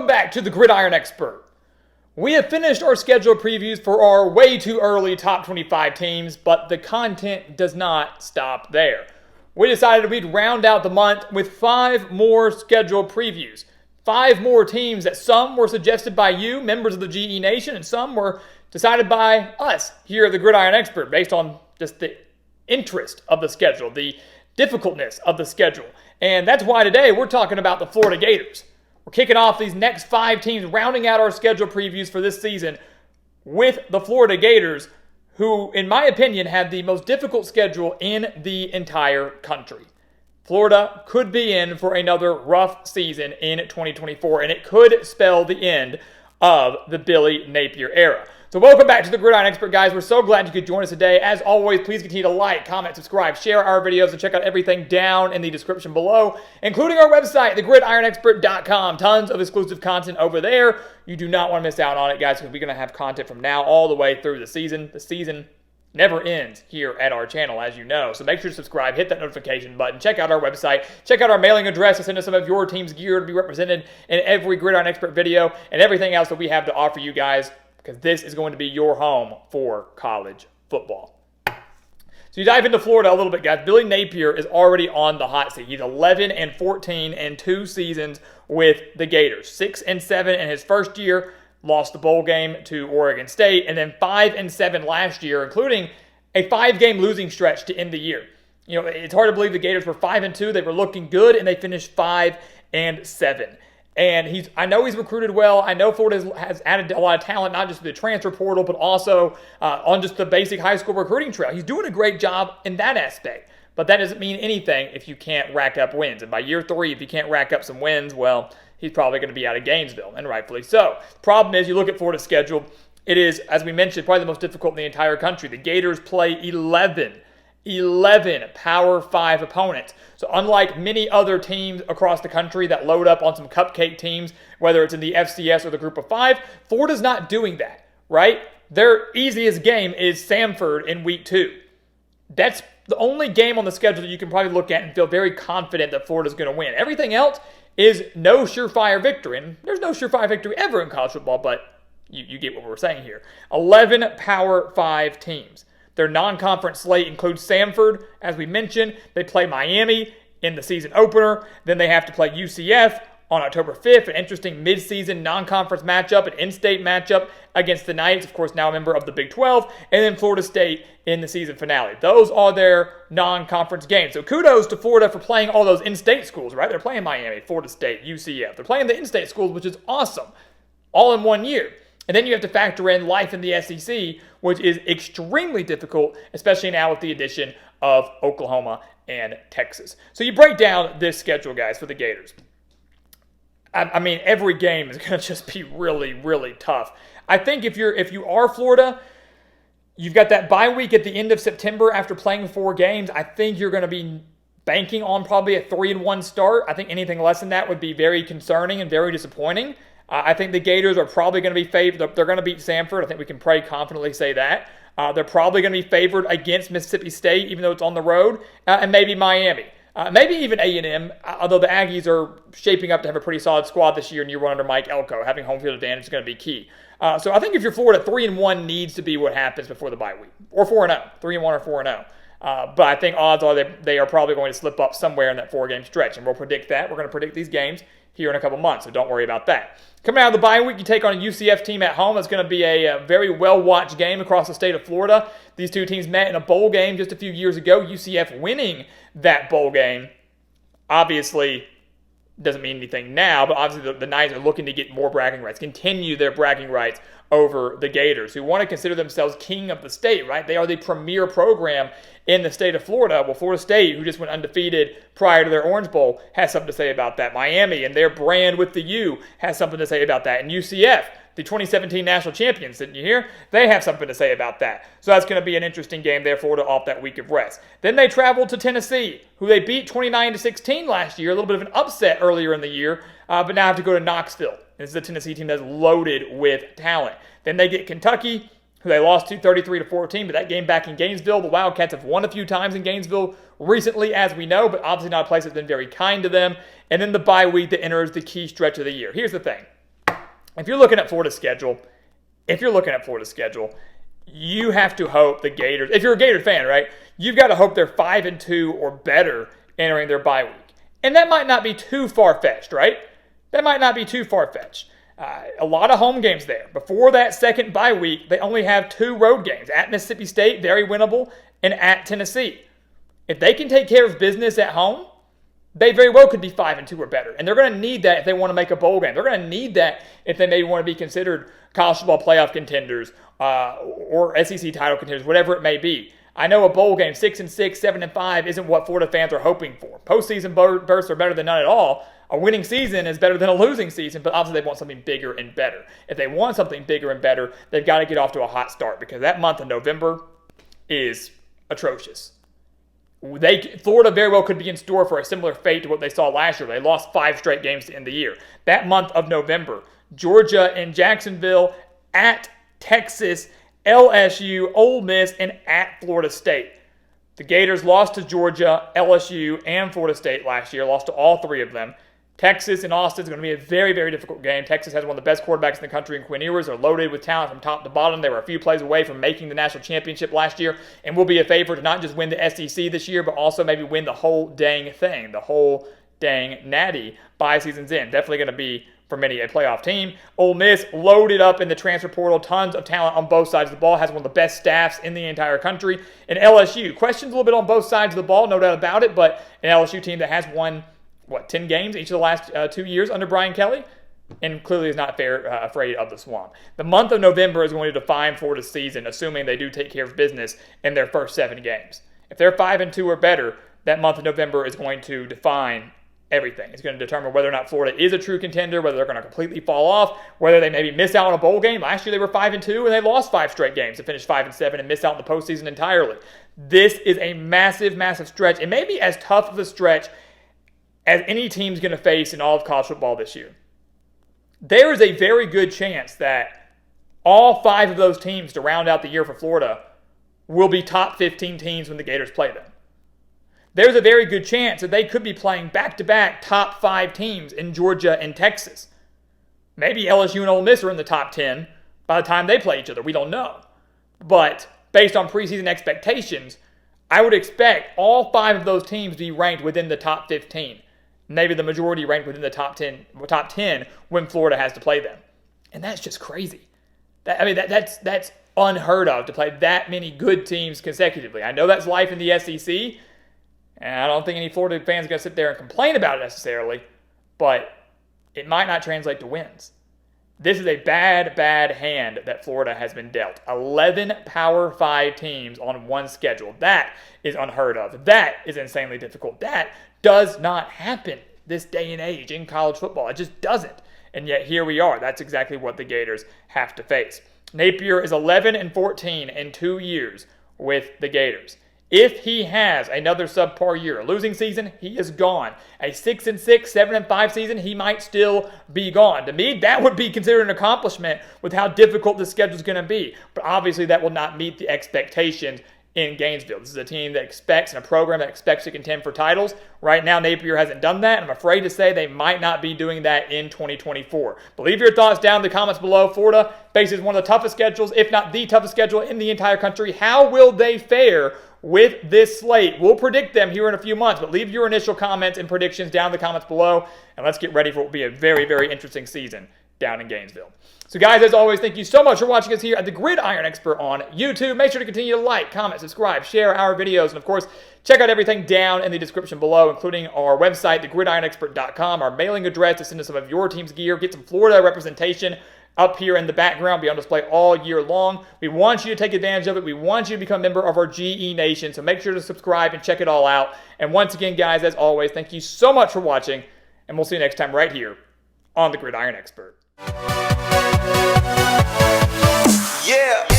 welcome back to the Gridiron Expert. We have finished our schedule previews for our way too early top 25 teams, but the content does not stop there. We decided we'd round out the month with 5 more schedule previews. 5 more teams that some were suggested by you, members of the GE Nation, and some were decided by us here at the Gridiron Expert based on just the interest of the schedule, the difficultness of the schedule. And that's why today we're talking about the Florida Gators. We're kicking off these next 5 teams, rounding out our schedule previews for this season with the Florida Gators, who, in my opinion, have the most difficult schedule in the entire country. Florida could be in for another rough season in 2024, and it could spell the end of the Billy Napier era. So welcome back to the Gridiron Expert, guys. We're so glad you could join us today. As always, please continue to like, comment, subscribe, share our videos, and check out everything down in the description below, including our website, thegridironexpert.com. Tons of exclusive content over there. You do not want to miss out on it, guys, because we're going to have content from now all the way through the season. The season never ends here at our channel, as you know. So make sure to subscribe, hit that notification button, check out our website, check out our mailing address to send us some of your team's gear to be represented in every Gridiron Expert video and everything else that we have to offer you guys, because this is going to be your home for college football. So you dive into Florida a little bit, guys. Billy Napier is already on the hot seat. He's 11-14 in 2 seasons with the Gators. 6-7 in his first year, lost the bowl game to Oregon State, and then 5-7 last year, including a 5-game losing stretch to end the year. You know, it's hard to believe the Gators were 5-2. They were looking good, and they finished 5-7. And I know he's recruited well. I know Florida has added a lot of talent, not just the transfer portal, but also on just the basic high school recruiting trail. He's doing a great job in that aspect. But that doesn't mean anything if you can't rack up wins. And by year 3, if you can't rack up some wins, well, he's probably going to be out of Gainesville, and rightfully so. The problem is, you look at Florida's schedule, it is, as we mentioned, probably the most difficult in the entire country. The Gators play 11 Power 5 opponents. So unlike many other teams across the country that load up on some cupcake teams, whether it's in the FCS or the Group of 5, Florida's not doing that, right? Their easiest game is Samford in week 2. That's the only game on the schedule that you can probably look at and feel very confident that Florida's going to win. Everything else is no surefire victory. And there's no surefire victory ever in college football, but you get what we're saying here. 11 Power 5 teams. Their non-conference slate includes Samford, as we mentioned. They play Miami in the season opener. Then they have to play UCF on October 5th, an interesting midseason non-conference matchup, an in-state matchup against the Knights, of course, now a member of the Big 12, and then Florida State in the season finale. Those are their non-conference games. So kudos to Florida for playing all those in-state schools, right? They're playing Miami, Florida State, UCF. They're playing the in-state schools, which is awesome, all in one year. And then you have to factor in life in the SEC, which is extremely difficult, especially now with the addition of Oklahoma and Texas. So you break down this schedule, guys, for the Gators. I mean, every game is going to just be really, really tough. I think if you are Florida, you've got that bye week at the end of September after playing 4 games. I think you're going to be banking on probably a 3-1 start. I think anything less than that would be very concerning and very disappointing. I think the Gators are probably going to be favored. They're going to beat Samford. I think we can pretty confidently say that. They're probably going to be favored against Mississippi State, even though it's on the road, and maybe Miami. Maybe even A&M, although the Aggies are shaping up to have a pretty solid squad this year in year 1 under Mike Elko. Having home field advantage is going to be key. So I think if you're Florida, 3-1 needs to be what happens before the bye week. Or 4-0. 3-1 or 4-0. But I think odds are they are probably going to slip up somewhere in that 4-game stretch. And we'll predict that. We're going to predict these games here in a couple months, so don't worry about that. Coming out of the bye week, you take on a UCF team at home. That's going to be a very well-watched game across the state of Florida. These two teams met in a bowl game just a few years ago. UCF winning that bowl game obviously doesn't mean anything now, but obviously the Knights are looking to get more bragging rights, continue their bragging rights over the Gators, who want to consider themselves king of the state, right? They are the premier program in the state of Florida. Well, Florida State, who just went undefeated prior to their Orange Bowl, has something to say about that. Miami and their brand with the U has something to say about that. And UCF, the 2017 national champions, didn't you hear? They have something to say about that. So that's going to be an interesting game there, Florida off that week of rest. Then they traveled to Tennessee, who they beat 29-16 last year, a little bit of an upset earlier in the year, but now have to go to Knoxville. This is a Tennessee team that's loaded with talent. Then they get Kentucky, who they lost to 33-14, but that game back in Gainesville, the Wildcats have won a few times in Gainesville recently, as we know, but obviously not a place that's been very kind to them. And then the bye week that enters the key stretch of the year. Here's the thing. if you're looking at Florida's schedule, you have to hope the Gators, if you're a Gator fan, right, you've got to hope they're 5-2 or better entering their bye week. And that might not be too far-fetched, right? That might not be too far-fetched. A lot of home games there. Before that second bye week, they only have 2 road games. At Mississippi State, very winnable, and at Tennessee. If they can take care of business at home, they very well could be 5-2 or better. And they're going to need that if they want to make a bowl game. They're going to need that if they maybe want to be considered college football playoff contenders or SEC title contenders, whatever it may be. I know a bowl game, 6-6, 7-5, isn't what Florida fans are hoping for. Postseason berths are better than none at all. A winning season is better than a losing season, but obviously they want something bigger and better. If they want something bigger and better, they've got to get off to a hot start because that month of November is atrocious. Florida very well could be in store for a similar fate to what they saw last year. They lost 5 straight games to end the year. That month of November, Georgia and Jacksonville, at Texas, LSU, Ole Miss, and at Florida State. The Gators lost to Georgia, LSU, and Florida State last year, lost to all 3 of them. Texas and Austin is going to be a very, very difficult game. Texas has one of the best quarterbacks in the country in Quinn Ewers. They're loaded with talent from top to bottom. They were a few plays away from making the national championship last year and will be a favorite to not just win the SEC this year, but also maybe win the whole dang thing, the whole dang natty by season's end. Definitely going to be, for many, a playoff team. Ole Miss loaded up in the transfer portal. Tons of talent on both sides of the ball. Has one of the best staffs in the entire country. And LSU, questions a little bit on both sides of the ball, no doubt about it, but an LSU team that has won 10 games each of the last 2 years under Brian Kelly, and clearly is not afraid of the swamp. The month of November is going to define Florida's season, assuming they do take care of business in their first 7 games. If they're 5-2 or better, that month of November is going to define everything. It's going to determine whether or not Florida is a true contender, whether they're going to completely fall off, whether they maybe miss out on a bowl game. Last year they were 5-2 and they lost 5 straight games to finish 5-7 and miss out on the postseason entirely. This is a massive, massive stretch. It may be as tough of a stretch as any team's going to face in all of college football this year. There is a very good chance that all 5 of those teams to round out the year for Florida will be top 15 teams when the Gators play them. There's a very good chance that they could be playing back-to-back top 5 teams in Georgia and Texas. Maybe LSU and Ole Miss are in the top 10 by the time they play each other. We don't know. But based on preseason expectations, I would expect all 5 of those teams to be ranked within the top 15. Maybe the majority ranked within the top 10 when Florida has to play them. And that's just crazy. That's unheard of to play that many good teams consecutively. I know that's life in the SEC, and I don't think any Florida fans are going to sit there and complain about it necessarily, but it might not translate to wins. This is a bad, bad hand that Florida has been dealt. 11 Power 5 teams on one schedule. That is unheard of. That is insanely difficult. That does not happen this day and age in college football. It just doesn't. And yet here we are. That's exactly what the Gators have to face. Napier is 11-14 in 2 years with the Gators. If he has another subpar year, a losing season, he is gone. A 6-6, 7-5 season, he might still be gone. To me, that would be considered an accomplishment with how difficult the schedule is going to be. But obviously, that will not meet the expectations in Gainesville. This is a team that expects, and a program that expects to contend for titles. Right now, Napier hasn't done that, and I'm afraid to say they might not be doing that in 2024. But leave your thoughts down in the comments below. Florida faces one of the toughest schedules, if not the toughest schedule in the entire country. How will they fare with this slate? We'll predict them here in a few months, but leave your initial comments and predictions down in the comments below, and let's get ready for what will be a very, very interesting season down in Gainesville. So guys, as always, thank you so much for watching us here at the Gridiron Expert on YouTube. Make sure to continue to like, comment, subscribe, share our videos, and of course, check out everything down in the description below, including our website, thegridironexpert.com, our mailing address to send us some of your team's gear, get some Florida representation up here in the background, be on display all year long. We want you to take advantage of it. We want you to become a member of our GE Nation, so make sure to subscribe and check it all out. And once again, guys, as always, thank you so much for watching, and we'll see you next time right here on the Gridiron Expert. Yeah.